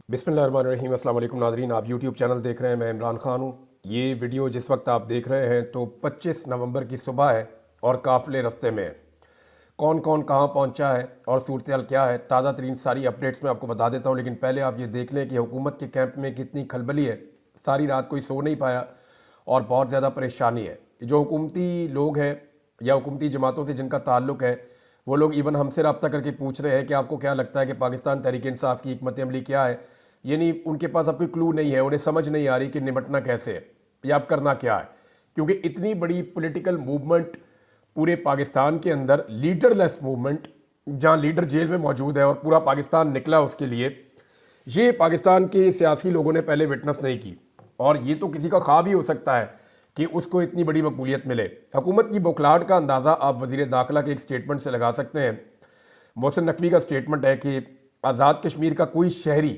बिस्मिल्लाहिर्रहमानिर्रहीम। अस्सलाम वालेकुम नाज़रीन, आप यूट्यूब चैनल देख रहे हैं। मैं इमरान खान हूँ। ये वीडियो जिस वक्त आप देख रहे हैं तो 25 नवंबर की सुबह है और काफ़िले रास्ते में है। कौन कौन कहाँ पहुँचा है और सूरत हाल क्या है, ताज़ा तरीन सारी अपडेट्स मैं आपको बता देता हूँ। लेकिन पहले आप ये देख लें कि हुकूमत के कैंप में कितनी खलबली है। सारी रात कोई सो नहीं पाया और बहुत ज़्यादा परेशानी है। जो हुकूमती लोग हैं या हुकूमती जमातों से जिनका ताल्लुक़ है, वो लोग इवन हमसे रब्ता करके पूछ रहे हैं कि आपको क्या लगता है कि पाकिस्तान तहरीक इंसाफ की हिकमत अमली क्या है। यानी उनके पास अब कोई क्लू नहीं है, उन्हें समझ नहीं आ रही कि निपटना कैसे है या अब करना क्या है। क्योंकि इतनी बड़ी पॉलिटिकल मूवमेंट पूरे पाकिस्तान के अंदर, लीडरलेस मूवमेंट, जहां लीडर जेल में मौजूद है और पूरा पाकिस्तान निकला उसके लिए, ये पाकिस्तान के सियासी लोगों ने पहले विटनेस नहीं की। और ये तो किसी का ख्वाब ही हो सकता है कि उसको इतनी बड़ी मकबूलियत मिले। हुकूमत की बौखलाहट का अंदाज़ा आप वज़ीर दाखिला के एक स्टेटमेंट से लगा सकते हैं। मोहसिन नकवी का स्टेटमेंट है कि आज़ाद कश्मीर का कोई शहरी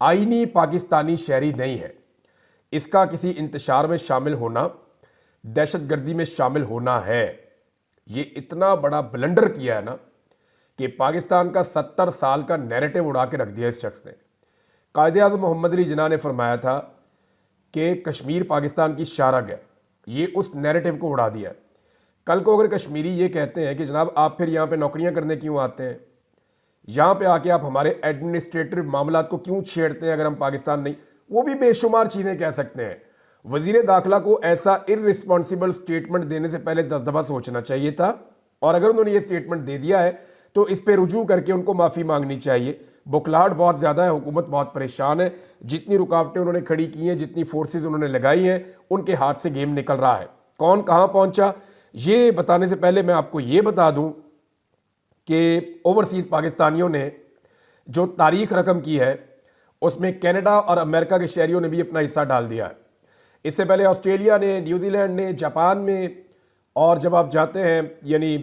आईनी पाकिस्तानी शहरी नहीं है। इसका किसी इंतशार में शामिल होना, दहशतगर्दी में शामिल होना है। ये इतना बड़ा ब्लंडर किया है ना कि पाकिस्तान का 70 साल का नैरेटिव उड़ा के रख दिया इस शख्स ने। कायद-ए-आज़म मोहम्मद अली जिन्ना ने फरमाया था कि कश्मीर पाकिस्तान की शारग है। ये उस नैरेटिव को उड़ा दिया है। कल को अगर कश्मीरी ये कहते हैं कि जनाब आप फिर यहाँ पे नौकरियाँ करने क्यों आते हैं, यहाँ पे आके आप हमारे एडमिनिस्ट्रेटिव मामलात को क्यों छेड़ते हैं अगर हम पाकिस्तान नहीं, वो भी बेशुमार चीज़ें कह सकते हैं। वज़ीर दाखिला को ऐसा इररिस्पॉन्सिबल स्टेटमेंट देने से पहले 10 दफ़ा सोचना चाहिए था। और अगर उन्होंने ये स्टेटमेंट दे दिया है तो इस पर रुजू करके उनको माफ़ी मांगनी चाहिए। बुखलाहट बहुत ज़्यादा है, हुकूमत बहुत परेशान है। जितनी रुकावटें उन्होंने खड़ी की हैं, जितनी फोर्सेज उन्होंने लगाई हैं, उनके हाथ से गेम निकल रहा है। कौन कहाँ पहुँचा ये बताने से पहले मैं आपको ये बता दूँ कि ओवरसीज़ पाकिस्तानियों ने जो तारीख रकम की है उसमें कनाडा और अमेरिका के शहरियों ने भी अपना हिस्सा डाल दिया है। इससे पहले ऑस्ट्रेलिया ने, न्यूजीलैंड ने, जापान में, और जब आप जाते हैं यानी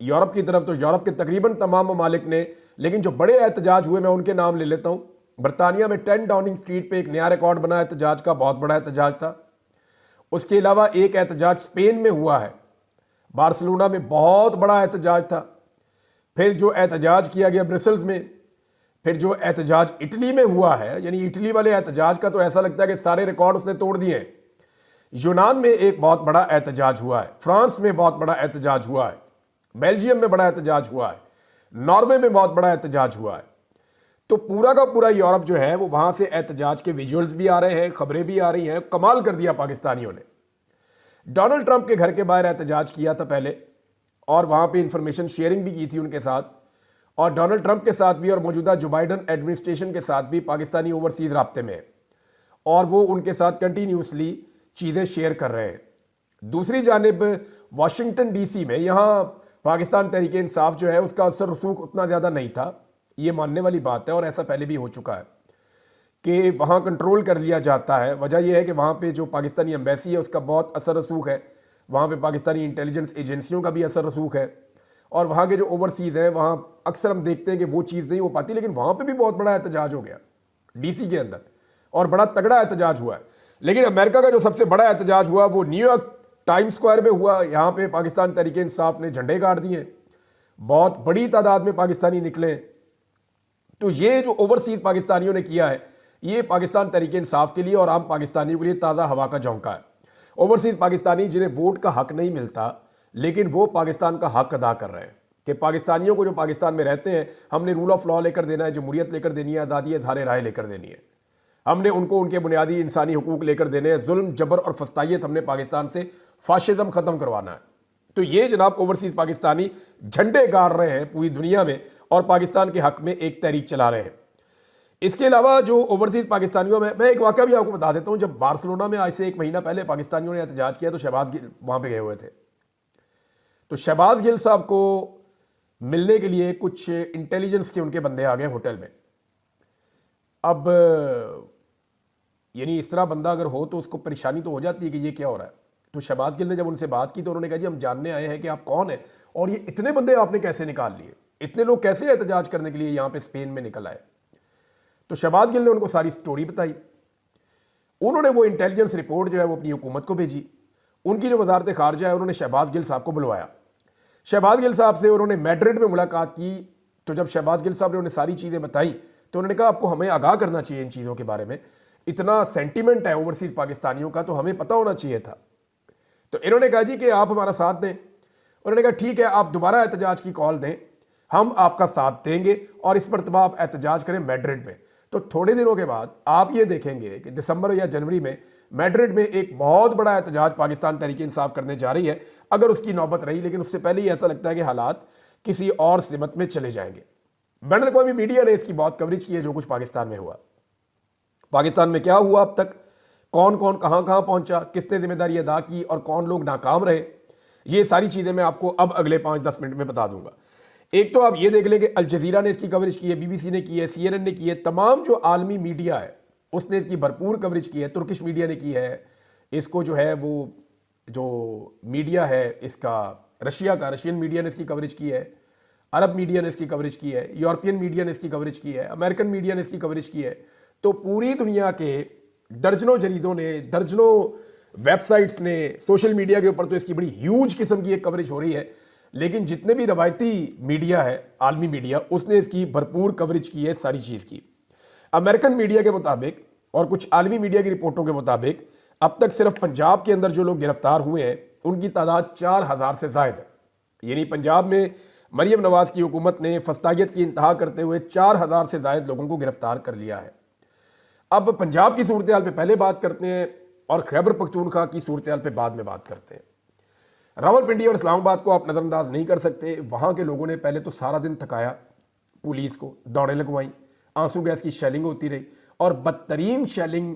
यूरोप की तरफ तो यूरोप के तकरीबन तमाम ममालिक ने। लेकिन जो बड़े एहतजाज हुए मैं उनके नाम ले लेता हूँ। बरतानिया में 10 डाउनिंग स्ट्रीट पे एक नया रिकॉर्ड बना एहतजाज का, बहुत बड़ा एहतजाज था। उसके अलावा एक एहतजाज स्पेन में हुआ है, बार्सिलोना में बहुत बड़ा एहतजाज था। फिर जो एहतजाज किया गया ब्रसल्स में, फिर जो एहतजाज इटली में हुआ है, यानी इटली वाले एहतजाज का तो ऐसा लगता है कि सारे रिकॉर्ड उसने तोड़ दिए हैं। यूनान में एक बहुत बड़ा एहतजाज हुआ है, फ्रांस में बहुत बड़ा एहतजाज हुआ है, बेल्जियम में बड़ा एहतजाज हुआ है, नॉर्वे में बहुत बड़ा एहतजाज हुआ है। तो पूरा का पूरा यूरोप जो है वो वहां से एहतजाज के विजुअल्स भी आ रहे हैं, खबरें भी आ रही हैं। कमाल कर दिया पाकिस्तानियों ने। डोनाल्ड ट्रंप के घर के बाहर एहतजाज किया था पहले और वहां पे इंफॉर्मेशन शेयरिंग भी की थी उनके साथ, और डोनाल्ड ट्रंप के साथ भी और मौजूदा जो बाइडन एडमिनिस्ट्रेशन के साथ भी पाकिस्तानी ओवरसीज राब्ते में है और वो उनके साथ कंटिन्यूसली चीज़ें शेयर कर रहे हैं। दूसरी जानिब वाशिंगटन डीसी में, यहाँ पाकिस्तान तहरीक इंसाफ जो है उसका असर रसूख उतना ज़्यादा नहीं था, ये मानने वाली बात है और ऐसा पहले भी हो चुका है कि वहाँ कंट्रोल कर लिया जाता है। वजह यह है कि वहाँ पे जो पाकिस्तानी एम्बेसी है उसका बहुत असर रसूख है, वहाँ पे पाकिस्तानी इंटेलिजेंस एजेंसियों का भी असर रसूख है, और वहाँ के जो ओवरसीज़ हैं वहाँ अक्सर हम देखते हैं कि वो चीज़ नहीं हो पाती। लेकिन वहाँ पे भी बहुत बड़ा एहतजाज हो गया डीसी के अंदर और बड़ा तगड़ा एहतजाज हुआ है। लेकिन अमेरिका का जो सबसे बड़ा एहतजाज हुआ वो न्यूयॉर्क टाइम्स स्क्वायर में हुआ। यहाँ पे पाकिस्तान तहरीक इंसाफ ने झंडे गाड़ दिए, बहुत बड़ी तादाद में पाकिस्तानी निकले। तो ये जो ओवरसीज़ पाकिस्तानियों ने किया है ये पाकिस्तान तहरीक इंसाफ के लिए और आम पाकिस्तानियों के लिए ताज़ा हवा का झोंका है। ओवरसीज़ पाकिस्तानी जिन्हें वोट का हक नहीं मिलता लेकिन वो पाकिस्तान का हक अदा कर रहे हैं कि पाकिस्तानियों को जो पाकिस्तान में रहते हैं हमने रूल ऑफ लॉ लेकर देना है, जमहूरियत लेकर देनी है, आज़ादी इज़हार राय लेकर देनी है, हमने उनको उनके बुनियादी इंसानी हुकूक लेकर देने हैं, जुल्म जबर और फस्तायत हमने पाकिस्तान से फाशिज्म ख़त्म करवाना है। तो ये जनाब ओवरसीज़ पाकिस्तानी झंडे गाड़ रहे हैं पूरी दुनिया में और पाकिस्तान के हक में एक तहरीक चला रहे हैं। इसके अलावा जो ओवरसीज़ पाकिस्तानियों में, मैं एक वाक़या भी आपको बता देता हूँ। जब बार्सिलोना में आज से 1 महीना पहले पाकिस्तानियों ने एहतजाज किया तो शहबाज गिल वहाँ पे गए हुए थे। तो शहबाज गिल साहब को मिलने के लिए कुछ इंटेलिजेंस के उनके बंदे आ गए होटल में। अब यानी इस तरह बंदा अगर हो तो उसको परेशानी तो हो जाती है कि ये क्या हो रहा है। तो शहबाज गिल ने जब उनसे बात की तो उन्होंने कहा जी हम जानने आए हैं कि आप कौन हैं और ये इतने बंदे आपने कैसे निकाल लिए, इतने लोग कैसे एहतजाज करने के लिए यहाँ पे स्पेन में निकल आए। तो शहबाज गिल ने उनको सारी स्टोरी बताई। उन्होंने वो इंटेलिजेंस रिपोर्ट जो है वो अपनी हुकूमत को भेजी। उनकी जो वजारत खारजा है उन्होंने शहबाज गिल साहब को बुलवाया। शहबाज गिल साहब से उन्होंने मैड्रिड में मुलाकात की। तो जब शहबाज गिल साहब ने उन्हें सारी चीज़ें बताई तो उन्होंने कहा आपको हमें आगाह करना चाहिए इन चीज़ों के बारे में, इतना सेंटिमेंट है ओवरसीज़ पाकिस्तानियों का तो हमें पता होना चाहिए था। तो इन्होंने कहा जी कि आप हमारा साथ दें। उन्होंने कहा ठीक है, आप दोबारा एहतजाज की कॉल दें, हम आपका साथ देंगे और इस मरतबा आप एहतजाज करें मैड्रिड में। तो थोड़े दिनों के बाद आप ये देखेंगे कि दिसंबर या जनवरी में मैड्रिड में एक बहुत बड़ा एहतजाज पाकिस्तान तहरीक इंसाफ करने जा रही है, अगर उसकी नौबत रही। लेकिन उससे पहले ही ऐसा लगता है कि हालात किसी और सिमत में चले जाएंगे। बैन अवी मीडिया ने इसकी बहुत कवरेज की है, जो कुछ पाकिस्तान में हुआ, पाकिस्तान में क्या हुआ अब तक, कौन कौन कहां कहां पहुंचा, किसने जिम्मेदारी अदा की और कौन लोग नाकाम रहे, ये सारी चीज़ें मैं आपको अब अगले 5-10 मिनट में बता दूंगा। एक तो आप ये देख लें कि अल जज़ीरा ने इसकी कवरेज की है, BBC ने की है, CNN ने की है, तमाम जो आलमी मीडिया है उसने इसकी भरपूर कवरेज की है, तुर्किश मीडिया ने की है, इसको जो है वो जो मीडिया है इसका रशिया का, रशियन मीडिया ने इसकी कवरेज की है, अरब मीडिया ने इसकी कवरेज की है, यूरोपियन मीडिया ने इसकी कवरेज की है, अमेरिकन मीडिया ने इसकी कवरेज की है। तो पूरी दुनिया के दर्जनों जरीदों ने, दर्जनों वेबसाइट्स ने, सोशल मीडिया के ऊपर तो इसकी बड़ी ह्यूज किस्म की एक कवरेज हो रही है। लेकिन जितने भी रवायती मीडिया है, आलमी मीडिया, उसने इसकी भरपूर कवरेज की है सारी चीज़ की। अमेरिकन मीडिया के मुताबिक और कुछ आलमी मीडिया की रिपोर्टों के मुताबिक अब तक सिर्फ पंजाब के अंदर जो लोग गिरफ्तार हुए हैं उनकी तादाद 4000 से ज़ायद है। यानी पंजाब में मरियम नवाज की हुकूमत ने फस्तागियत की इंतहा करते हुए 4000 से ज़ायद लोगों को गिरफ्तार कर लिया है। अब पंजाब की सूरत हाल पे पहले बात करते हैं और खैबर पख्तूनख्वा की सूरत हाल पे बाद में बात करते हैं। रावलपिंडी और इस्लामाबाद को आप नज़रअंदाज नहीं कर सकते। वहाँ के लोगों ने पहले तो सारा दिन थकाया पुलिस को, दौड़ें लगवाई, आंसू गैस की शेलिंग होती रही और बदतरीन शेलिंग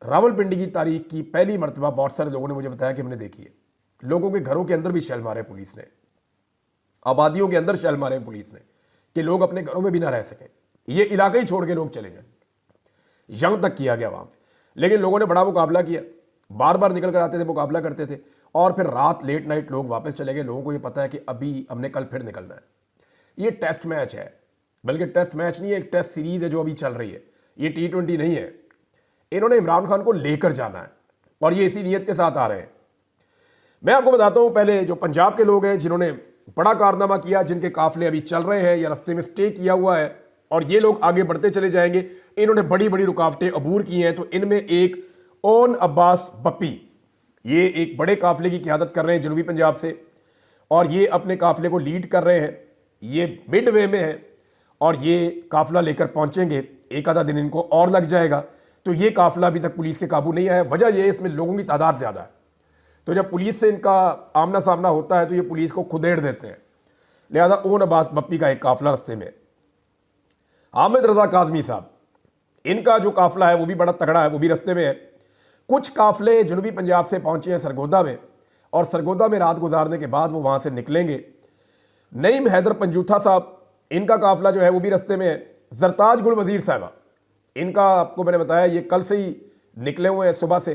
रावलपिंडी की तारीख की पहली मरतबा बहुत सारे लोगों ने मुझे बताया कि हमने देखी है। लोगों के घरों के अंदर भी शेल मारे पुलिस ने, आबादियों के अंदर शेल मारे पुलिस ने कि लोग अपने घरों में भी ना रह सकें, ये इलाका ही छोड़ के लोग चले जाएं, यहां तक किया गया वहां पे। लेकिन लोगों ने बड़ा मुकाबला किया, बार बार निकल कर आते थे, मुकाबला करते थे और फिर रात लेट नाइट लोग वापस चले गए। लोगों को ये पता है कि अभी हमने कल फिर निकलना है। ये टेस्ट मैच है, बल्कि टेस्ट मैच नहीं है, एक टेस्ट सीरीज है जो अभी चल रही है, ये T20 नहीं है। इन्होंने इमरान खान को लेकर जाना है और ये इसी नीयत के साथ आ रहे हैं। मैं आपको बताता हूं, पहले जो पंजाब के लोग हैं जिन्होंने बड़ा कारनामा किया, जिनके काफिले अभी चल रहे हैं या रस्ते में स्टे किया हुआ है और ये लोग आगे बढ़ते चले जाएंगे, इन्होंने बड़ी बड़ी रुकावटें अबूर की हैं। तो इनमें एक ओन अब्बास बप्पी, ये एक बड़े काफिले की क़यादत कर रहे हैं जनूबी पंजाब से और ये अपने काफिले को लीड कर रहे हैं। ये मिड वे में है और ये काफिला लेकर पहुंचेंगे, एक आधा दिन इनको और लग जाएगा। तो ये काफिला अभी तक पुलिस के काबू नहीं आया। वजह यह है इसमें लोगों की तादाद ज़्यादा है, तो जब पुलिस से इनका आमना सामना होता है तो ये पुलिस को खुदेड़ देते हैं। लिहाजा ओन अब्बास बप्पी का एक काफिला रस्ते में। हामिद रजा काजमी साहब, इनका जो काफिला है वो भी बड़ा तगड़ा है, वो भी रस्ते में है। कुछ काफिले जनूबी पंजाब से पहुंचे हैं सरगोदा में और सरगोदा में रात गुजारने के बाद वो वहां से निकलेंगे। नईम हैदर पंजूथा साहब, इनका काफिला जो है वो भी रस्ते में है। जरताज गुल वजीर साहबा, इनका आपको मैंने बताया ये कल से ही निकले हुए हैं सुबह से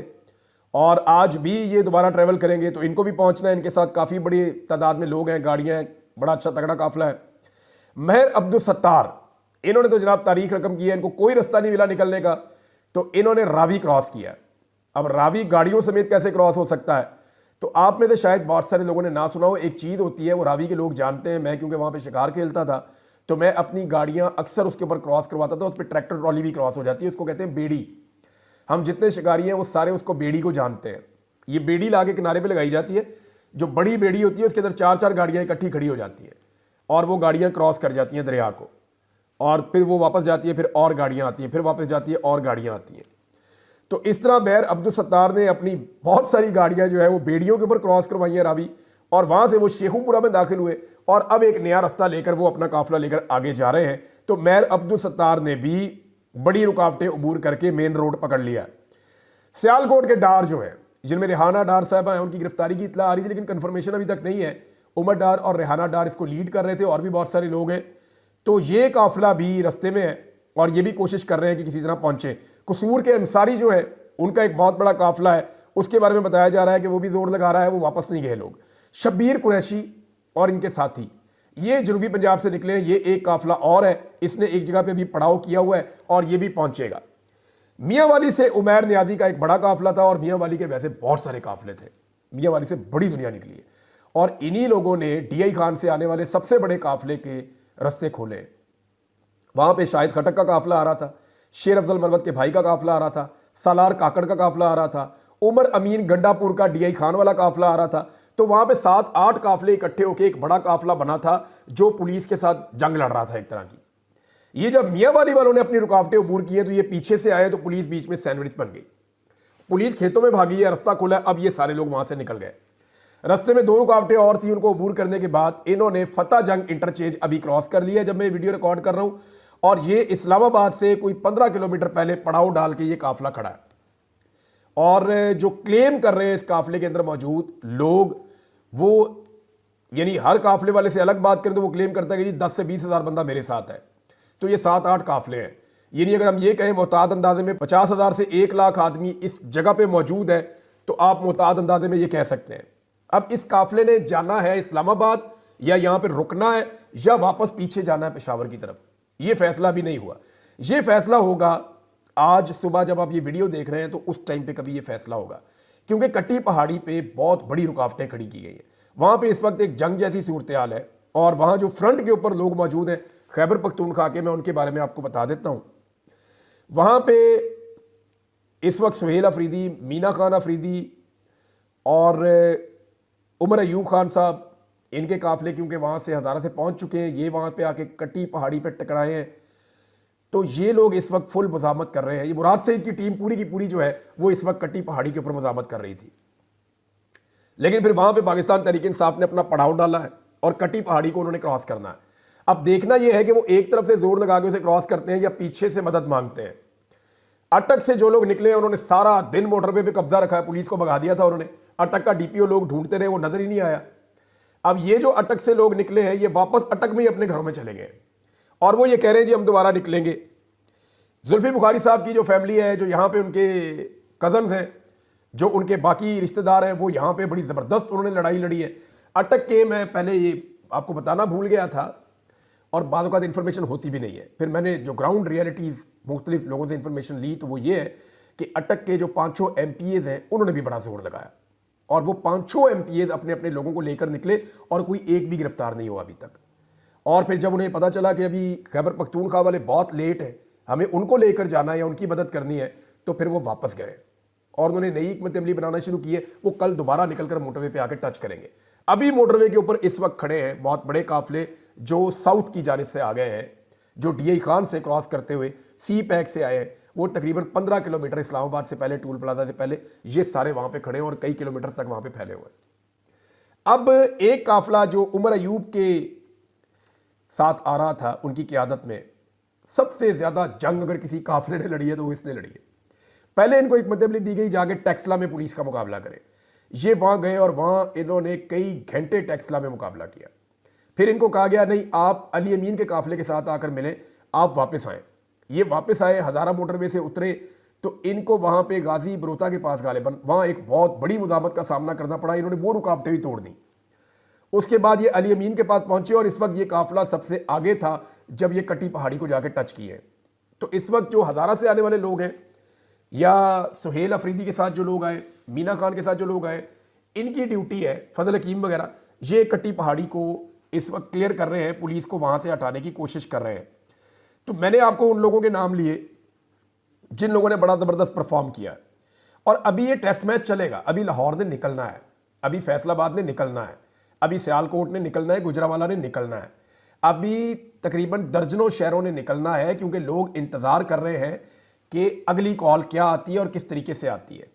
और आज भी ये दोबारा ट्रैवल करेंगे, तो इनको भी पहुंचना है। इनके साथ काफ़ी बड़ी तादाद में लोग हैं, गाड़ियां हैं, बड़ा अच्छा तगड़ा काफिला है। महर अब्दुल सत्तार, इन्होंने तो जनाब तारीख रकम की है, इनको कोई रास्ता नहीं मिला निकलने का, तो इन्होंने रावी क्रॉस किया। अब रावी गाड़ियों समेत कैसे क्रॉस हो सकता है? तो आप में से शायद बहुत सारे लोगों ने ना सुना हो, एक चीज़ होती है वो रावी के लोग जानते हैं। मैं क्योंकि वहाँ पे शिकार खेलता था तो मैं अपनी गाड़ियाँ अक्सर उसके ऊपर क्रॉस करवाता था, उस पर ट्रैक्टर ट्रॉली भी क्रॉस हो जाती है, उसको कहते हैं बेड़ी। हम जितने शिकारी हैं वो सारे उसको बेड़ी को जानते हैं। ये बेड़ी ला के किनारे पर लगाई जाती है, जो बड़ी बेड़ी होती है उसके अंदर 4-4 गाड़ियाँ इकट्ठी खड़ी हो जाती हैं और वो गाड़ियाँ क्रॉस कर जाती हैं दरिया को और फिर वो वापस जाती है, फिर और गाड़ियाँ आती हैं, फिर वापस जाती है और गाड़ियाँ आती हैं। तो इस तरह महर अब्दुल सत्तार ने अपनी बहुत सारी गाड़ियां जो है वो बेड़ियों के ऊपर क्रॉस करवाई हैं रावी, और वहां से वो शेखुपुरा में दाखिल हुए और अब एक नया रास्ता लेकर वो अपना काफिला लेकर आगे जा रहे हैं। तो महर अब्दुल सत्तार ने भी बड़ी रुकावटें अबूर करके मेन रोड पकड़ लिया। सियालकोट के डार जो है, जिनमें रेहाना डार साहब हैं, उनकी गिरफ्तारी की इतला आ रही थी लेकिन कन्फर्मेशन अभी तक नहीं है। उमर डार और रेहाना डार इसको लीड कर रहे थे और भी बहुत सारे लोग हैं। तो ये काफिला भी रास्ते में है और ये भी कोशिश कर रहे हैं कि किसी तरह पहुंचे। कसूर के अंसारी जो है उनका एक बहुत बड़ा काफिला है, उसके बारे में बताया जा रहा है कि वो भी जोर लगा रहा है, वो वापस नहीं गए लोग। शब्बीर कुरैशी और इनके साथी ये जनूबी पंजाब से निकले हैं। ये एक काफिला और है, इसने एक जगह पे भी पड़ाव किया हुआ है और ये भी पहुंचेगा। मियाँ वाली से उमैर नियाजी का एक बड़ा काफिला था और मियाँ वाली के वैसे बहुत सारे काफिले थे। मियाँ वाली से बड़ी दुनिया निकली है और इन्हीं लोगों ने DI खान से आने वाले सबसे बड़े काफिले के रास्ते खोले। वहाँ पे शाहिद खटक का काफिला आ रहा था, शेर अफजल मरवत के भाई का काफिला आ रहा था, सालार काकड़ का काफिला आ रहा था, उमर अमीन गंडापुर का डीआई खान वाला काफिला आ रहा था। तो वहाँ पे 7-8 काफिले इकट्ठे होकर एक बड़ा काफिला बना था जो पुलिस के साथ जंग लड़ रहा था एक तरह की। ये जब मियांवाली वालों ने अपनी रुकावटें अबूर की है तो ये पीछे से आए तो पुलिस बीच में सैंडविच बन गई। पुलिस खेतों में भागी है, रास्ता खुला, अब ये सारे लोग वहां से निकल गए। रास्ते में 2 रुकावटें और थी, उनको अबूर करने के बाद इन्होंने फतेह जंग इंटरचेंज अभी क्रॉस कर लिया जब मैं वीडियो रिकॉर्ड कर रहा हूं, और ये इस्लामाबाद से कोई 15 किलोमीटर पहले पड़ाव डाल के ये काफिला खड़ा है। और जो क्लेम कर रहे हैं इस काफिले के अंदर मौजूद लोग, वो यानी हर काफिले वाले से अलग बात करें तो वो क्लेम करता है कि जी 10 से 20 हज़ार बंदा मेरे साथ है। तो ये 7-8 काफिले हैं। यानी अगर हम ये कहें मोहतात अंदाजे में 50,000 से 1 लाख आदमी इस जगह पे मौजूद है तो आप मोहतात अंदाजे में ये कह सकते हैं। अब इस काफिले ने जाना है इस्लामाबाद, या यहां पे रुकना है, या वापस पीछे जाना है पेशावर की तरफ, ये फैसला भी नहीं हुआ। ये फैसला होगा आज सुबह जब आप ये वीडियो देख रहे हैं तो उस टाइम पे कभी ये फैसला होगा, क्योंकि कट्टी पहाड़ी पे बहुत बड़ी रुकावटें खड़ी की गई है। वहां पे इस वक्त एक जंग जैसी सूरत हाल है, और वहां जो फ्रंट के ऊपर लोग मौजूद हैं खैबर पख्तूनख्वा के, मैं उनके बारे में आपको बता देता हूं। वहां पे इस वक्त सुहेल अफरीदी, मीना खान अफरीदी और उमर अयूब खान साहब, इनके काफिले क्योंकि वहां से हज़ारा से पहुंच चुके हैं, ये वहां पे आके कट्टी पहाड़ी पे टकराए हैं, तो ये लोग इस वक्त फुल मज़ामत कर रहे हैं। ये मुराद सईद की टीम पूरी की पूरी जो है वो इस वक्त कट्टी पहाड़ी के ऊपर मज़ामत कर रही थी, लेकिन फिर वहां पे पाकिस्तान तहरीक इंसाफ ने अपना पड़ाव डाला है और कट्टी पहाड़ी को उन्होंने क्रॉस करना है। अब देखना यह है कि वो एक तरफ से जोर लगा के उसे क्रॉस करते हैं या पीछे से मदद मांगते हैं। अटक से जो लोग निकले हैं उन्होंने सारा दिन मोटरवे पे कब्जा रखा है, पुलिस को भगा दिया था उन्होंने। अटक का डीपीओ लोग ढूंढते रहे, वो नजर ही नहीं आया। अब ये जो अटक से लोग निकले हैं ये वापस अटक में ही अपने घरों में चले गए, और वो ये कह रहे हैं जी हम दोबारा निकलेंगे। जुल्फी बुखारी साहब की जो फैमिली है, जो यहाँ पे उनके कजन्स हैं, जो उनके बाकी रिश्तेदार हैं, वो यहाँ पे बड़ी ज़बरदस्त उन्होंने लड़ाई लड़ी है। अटक के मैं पहले ये आपको बताना भूल गया था, और बाद का इन्फॉर्मेशन होती भी नहीं है। फिर मैंने जो ग्राउंड रियलिटीज़ मुख्तलिफ लोगों से इन्फॉर्मेशन ली तो वो ये है कि अटक के जो 5 MPAs हैं उन्होंने भी बड़ा जोर लगाया, और वो 5 MPAs अपने अपने लोगों को लेकर निकले और कोई एक भी गिरफ्तार नहीं हुआ अभी तक। और फिर जब उन्हें पता चला कि अभी खैबर पख्तूनख्वा वाले बहुत लेट हैं, हमें उनको लेकर जाना है या उनकी मदद करनी है, तो फिर वो वापस गए और उन्होंने नई हिकमत अमली बनाना शुरू की है। वो कल दोबारा निकलकर मोटरवे पे आकर टच करेंगे। अभी मोटरवे के ऊपर इस वक्त खड़े हैं बहुत बड़े काफिले जो साउथ की जानिब से आ गए हैं, जो डीआई खान से क्रॉस करते हुए सी पैक से आए हैं। वो तकरीबन 15 किलोमीटर इस्लामाबाद से पहले, टूल प्लाजा से पहले, ये सारे वहां पे खड़े हैं और कई किलोमीटर तक वहां पे फैले हुए हैं। अब एक काफिला जो उमर अयूब के साथ आ रहा था उनकी क़यादत में, सबसे ज्यादा जंग अगर किसी काफिले ने लड़ी है तो वो इसने लड़ी है। पहले इनको एक मतलब दी गई जाके टेक्सला में पुलिस का मुकाबला करें। ये वहां गए और वहां इन्होंने कई घंटे टेक्सला में मुकाबला किया। फिर इनको कहा गया नहीं, आप अली अमीन के काफिले के साथ आकर मिले, आप वापस आए। ये वापस आए, हज़ारा मोटरवे से उतरे, तो इनको वहां पे गाजी बरोता के पास गालिबन वहां एक बहुत बड़ी मुजामत का सामना करना पड़ा। इन्होंने वो रुकावटें भी तोड़ दी। उसके बाद ये अली अमीन के पास पहुंचे और इस वक्त ये काफिला सबसे आगे था जब ये कट्टी पहाड़ी को जाकर टच किए। तो इस वक्त जो हज़ारा से आने वाले लोग हैं या सुहेल अफरीदी के साथ जो लोग आए, मीना खान के साथ जो लोग आए, इनकी ड्यूटी है, फजल हकीम वगैरह, ये कट्टी पहाड़ी को इस वक्त क्लियर कर रहे हैं, पुलिस को वहां से हटाने की कोशिश कर रहे हैं। तो मैंने आपको उन लोगों के नाम लिए जिन लोगों ने बड़ा ज़बरदस्त परफॉर्म किया है। और अभी ये टेस्ट मैच चलेगा। अभी लाहौर ने निकलना है, अभी फैसलाबाद ने निकलना है, अभी सियालकोट ने निकलना है, गुजरावाला ने निकलना है, अभी तकरीबन दर्जनों शहरों ने निकलना है, क्योंकि लोग इंतज़ार कर रहे हैं कि अगली कॉल क्या आती है और किस तरीके से आती है।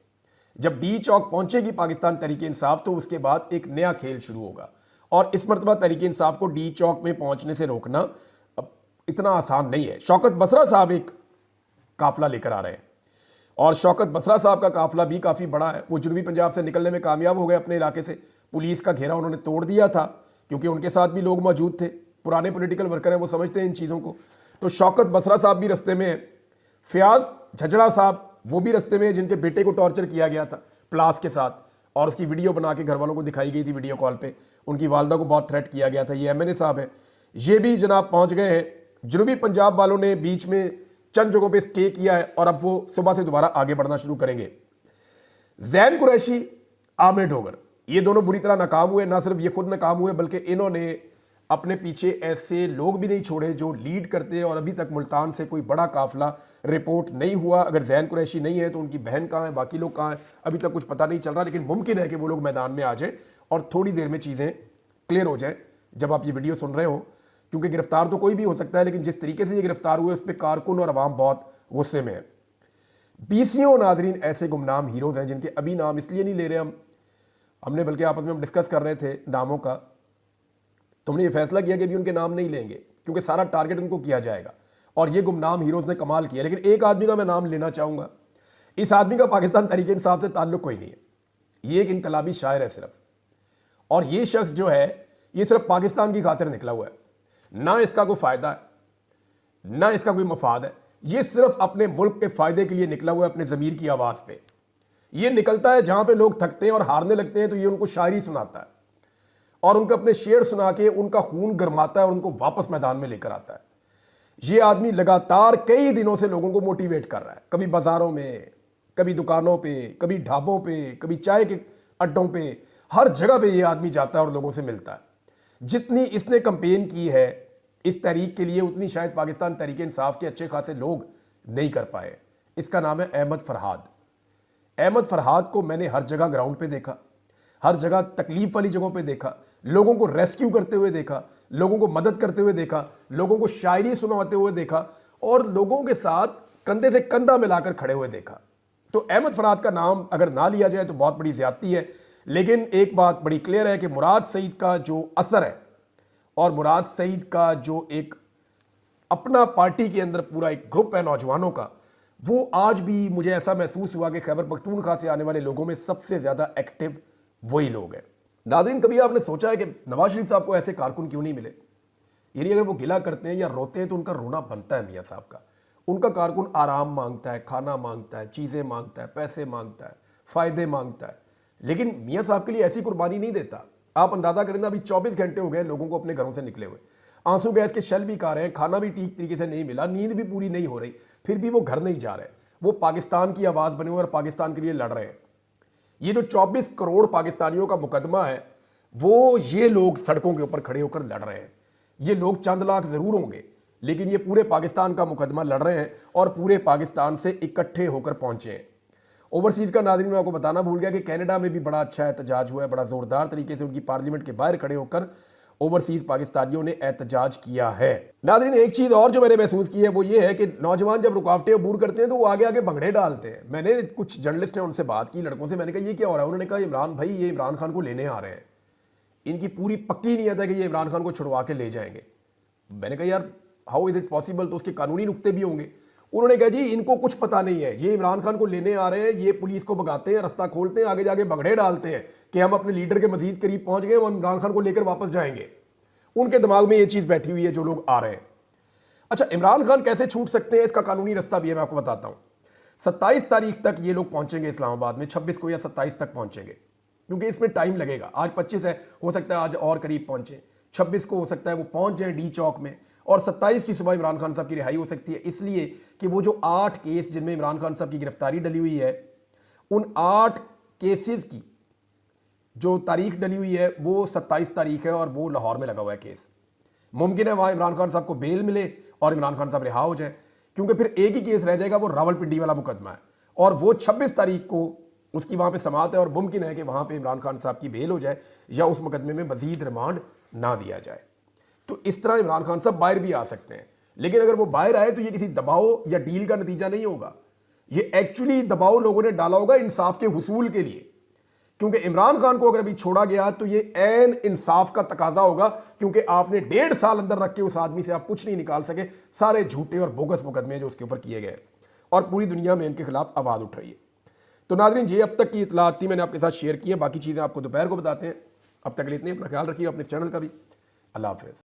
जब डी चौक पहुंचेगी पाकिस्तान तहरीक इंसाफ तो उसके बाद एक नया खेल शुरू होगा, और इस मरतबा तहरीक इंसाफ को डी चौक में पहुंचने से रोकना अब इतना आसान नहीं है। शौकत बसरा साहब एक काफिला लेकर आ रहे हैं, और शौकत बसरा साहब का काफिला भी काफ़ी बड़ा है। वो जनूबी पंजाब से निकलने में कामयाब हो गए अपने इलाके से। पुलिस का घेरा उन्होंने तोड़ दिया था, क्योंकि उनके साथ भी लोग मौजूद थे, पुराने पॉलिटिकल वर्कर हैं, वो समझते हैं इन चीज़ों को। तो शौकत बसरा साहब भी रस्ते में है। फयाज झजड़ा साहब वो भी रस्ते में, जिनके बेटे को टॉर्चर किया गया था प्लास के साथ, और उसकी वीडियो बना के घर वालों को दिखाई गई थी वीडियो कॉल पे। उनकी वालदा को बहुत थ्रेट किया गया था। ये MNA साहब हैं, ये भी जनाब पहुंच गए हैं। जनूबी पंजाब वालों ने बीच में चंद जगहों पे स्टे किया है और अब वो सुबह से दोबारा आगे बढ़ना शुरू करेंगे। जैन कुरैशी, आमिर डोगर, ये दोनों बुरी तरह नाकाम हुए। ना सिर्फ ये खुद नाकाम हुए बल्कि इन्होंने अपने पीछे ऐसे लोग भी नहीं छोड़े जो लीड करते हैं, और अभी तक मुल्तान से कोई बड़ा काफिला रिपोर्ट नहीं हुआ। अगर जैन कुरैशी नहीं है तो उनकी बहन कहाँ है, बाकी लोग कहाँ हैं, अभी तक कुछ पता नहीं चल रहा। लेकिन मुमकिन है कि वो लोग मैदान में आ जाए और थोड़ी देर में चीज़ें क्लियर हो जाए जब आप ये वीडियो सुन रहे हो, क्योंकि गिरफ्तार तो कोई भी हो सकता है, लेकिन जिस तरीके से ये गिरफ्तार हुए उस पर कारकुन और अवाम बहुत गुस्से में है। बीसियों नाजरीन ऐसे गुमनाम हीरोज़ हैं जिनके अभी नाम इसलिए नहीं ले रहे हमने बल्कि आपस में हम डिस्कस कर रहे थे नामों का, तो हमने ये फैसला किया कि अभी उनके नाम नहीं लेंगे क्योंकि सारा टारगेट उनको किया जाएगा। और ये गुमनाम हीरोज़ ने कमाल किया। लेकिन एक आदमी का मैं नाम लेना चाहूँगा। इस आदमी का पाकिस्तान तहरीक इंसाफ से ताल्लुक़ कोई नहीं है, ये एक इनकलाबी शायर है सिर्फ। और ये शख्स जो है ये सिर्फ पाकिस्तान की खातिर निकला हुआ है, ना इसका कोई फ़ायदा है ना इसका कोई मफाद है। ये सिर्फ अपने मुल्क के फ़ायदे के लिए निकला हुआ है, अपने ज़मीर की आवाज़ पे। ये निकलता है जहाँ पे लोग थकते हैं और हारने लगते हैं तो ये उनको शायरी सुनाता है और उनको अपने शेर सुना के उनका खून गरमाता है और उनको वापस मैदान में लेकर आता है। ये आदमी लगातार कई दिनों से लोगों को मोटिवेट कर रहा है, कभी बाज़ारों में, कभी दुकानों पे, कभी ढाबों पे, कभी चाय के अड्डों पे, हर जगह पे ये आदमी जाता है और लोगों से मिलता है। जितनी इसने कंपेन की है इस तहरीक के लिए उतनी शायद पाकिस्तान तहरीक इंसाफ के अच्छे खासे लोग नहीं कर पाए। इसका नाम है अहमद फरहाद। अहमद फरहाद को मैंने हर जगह ग्राउंड पे देखा, हर जगह तकलीफ वाली जगहों पे देखा, लोगों को रेस्क्यू करते हुए देखा, लोगों को मदद करते हुए देखा, लोगों को शायरी सुनाते हुए देखा और लोगों के साथ कंधे से कंधा मिलाकर खड़े हुए देखा। तो अहमद फरहाद का नाम अगर ना लिया जाए तो बहुत बड़ी ज्यादती है। लेकिन एक बात बड़ी क्लियर है कि मुराद सईद का जो असर है और मुराद सईद का जो एक अपना पार्टी के अंदर पूरा एक ग्रुप है नौजवानों का, वो आज भी मुझे ऐसा महसूस हुआ कि खैबर पख्तूनख्वा से आने वाले लोगों में सबसे ज़्यादा एक्टिव वही लोग हैं। नाज़रीन, कभी आपने सोचा है कि नवाज शरीफ साहब को ऐसे कारकुन क्यों नहीं मिले? यानी अगर वो गिला करते हैं या रोते हैं तो उनका रोना बनता है मियाँ साहब का। उनका कारकुन आराम मांगता है, खाना मांगता है, चीज़ें मांगता है, पैसे मांगता है, फ़ायदे मांगता है, लेकिन मियाँ साहब के लिए ऐसी कुर्बानी नहीं देता। आप अंदाज़ा करें ना, अभी 24 घंटे हो गए लोगों को अपने घरों से निकले हुए, आंसू गैस के शल भी खा रहे हैं, खाना भी ठीक तरीके से नहीं मिला, नींद भी पूरी नहीं हो रही, फिर भी वो घर नहीं जा रहे। वो पाकिस्तान की आवाज़ बने हुए और पाकिस्तान के लिए लड़ रहे हैं। ये जो 24 करोड़ पाकिस्तानियों का मुकदमा है वो ये लोग सड़कों के ऊपर खड़े होकर लड़ रहे हैं। ये लोग चंद लाख ज़रूर होंगे लेकिन ये पूरे पाकिस्तान का मुकदमा लड़ रहे हैं और पूरे पाकिस्तान से इकट्ठे होकर पहुंचे हैं। ओवरसीज़ का नाज़रीन मैं आपको बताना भूल गया कि कनाडा में भी बड़ा अच्छा एहतजाज हुआ है, बड़ा ज़ोरदार तरीके से उनकी पार्लियामेंट के बाहर खड़े होकर ओवरसीज़ पाकिस्तानियों ने एहतजाज किया है। नाज़रीन, एक चीज़ और जो मैंने महसूस की है वो ये है कि नौजवान जब रुकावटें अबूर करते हैं तो वो आगे आगे भंगड़े डालते हैं। मैंने कुछ जर्नलिस्ट ने उनसे बात की, लड़कों से, मैंने कहा ये क्या हो रहा है? उन्होंने कहा इमरान भाई ये इमरान खान को लेने आ रहे हैं, इनकी पूरी पक्की नीयत है कि ये इमरान खान को छुड़वा के ले जाएंगे। मैंने कहा यार हाउ इज़ इट पॉसिबल? तो उसके कानूनी नुक्ते भी होंगे। उन्होंने कहा जी इनको कुछ पता नहीं है, ये इमरान खान को लेने आ रहे हैं, ये पुलिस को भगाते हैं, रास्ता खोलते हैं, आगे जाके भगड़े डालते हैं कि हम अपने लीडर के मजीद करीब पहुंच गए, हम इमरान खान को लेकर वापस जाएंगे। उनके दिमाग में ये चीज़ बैठी हुई है जो लोग आ रहे हैं। अच्छा, इमरान खान कैसे छूट सकते हैं इसका कानूनी रास्ता भी है, मैं आपको बताता हूँ। 27 तारीख तक ये लोग पहुंचेंगे इस्लामाबाद में, 26 को या 27 तक पहुंचेंगे, क्योंकि इसमें टाइम लगेगा। आज 25 है, हो सकता है आज और करीब पहुंचे, 26 को हो सकता है वो पहुंच जाए डी चौक में, और 27 की सुबह इमरान खान साहब की रिहाई हो सकती है। इसलिए कि वो जो 8 केस जिनमें इमरान खान साहब की गिरफ्तारी डली हुई है, उन 8 केसेस की जो तारीख डली हुई है वो 27 तारीख है और वो लाहौर में लगा हुआ है केस। मुमकिन है वहाँ इमरान खान साहब को बेल मिले और इमरान खान साहब रिहा हो जाए, क्योंकि फिर एक ही केस रह जाएगा, वो रावलपिंडी वाला मुकदमा है, और वो 26 तारीख को उसकी वहाँ पे समाअत है और मुमकिन है कि वहाँ पे इमरान खान साहब की बेल हो जाए या उस मुकदमे में मजीद रिमांड ना दिया जाए। तो इस तरह इमरान खान साहब बाहर भी आ सकते हैं, लेकिन अगर वो बाहर आए तो ये किसी दबाव या डील का नतीजा नहीं होगा, ये एक्चुअली दबाव लोगों ने डाला होगा इंसाफ के हुसूल के लिए। क्योंकि इमरान खान को अगर अभी छोड़ा गया तो ये ऐन इंसाफ का तकाजा होगा, क्योंकि आपने 1.5 साल अंदर रख के उस आदमी से आप कुछ नहीं निकाल सके, सारे झूठे और बोगस मुकदमे जो उसके ऊपर किए गए और पूरी दुनिया में इनके खिलाफ आवाज़ उठ रही है। तो नाज़रीन, ये अब तक की इतलात थी, मैंने आपके साथ शेयर की है, बाकी चीज़ें आपको दोपहर को बताते हैं। अब तक के लिए इतने, अपना ख्याल रखिए, अपने चैनल का भी। अल्लाह हाफ़िज़।